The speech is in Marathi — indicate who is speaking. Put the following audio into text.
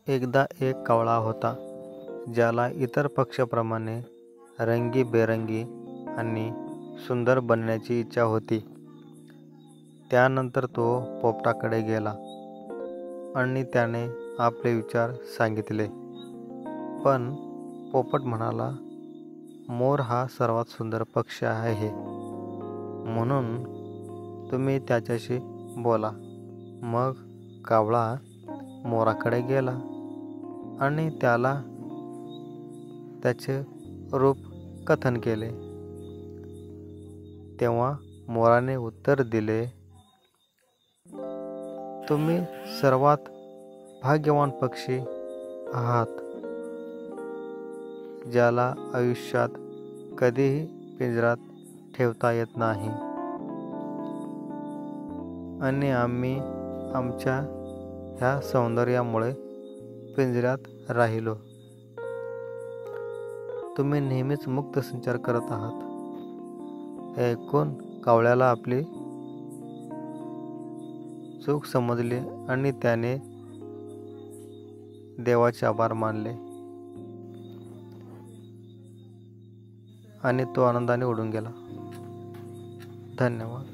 Speaker 1: एकदा एक कावळा होता, ज्याला इतर पक्ष्याप्रमाणे रंगीबेरंगी आणि सुंदर बनण्याची इच्छा होती. त्यानंतर तो पोपटाकडे गेला आणि त्याने आपले विचार सांगितले. पण पोपट म्हणाला, मोर हा सर्वात सुंदर पक्षी आहे, म्हणून तुम्ही त्याच्याशी बोला. मग कावळा मोराकडे गेला आणि त्याला त्याचे रूप कथन केले. तेव्हा मोराने उत्तर दिले, तुम्ही सर्वात भाग्यवान पक्षी आहात, ज्याला आयुष्यात कधीही पिंजऱ्यात ठेवता येत नाही. आणि आम्ही आमच्या ह्या सौंदर्यामुळे पिंजऱ्यात राहिलो. तुम्ही नेहमीच मुक्त संचार करत आहात. हे ऐकून कावळ्याला आपली चूक समजली आणि त्याने देवाचे आभार मानले आणि तो आनंदाने उडून गेला. धन्यवाद.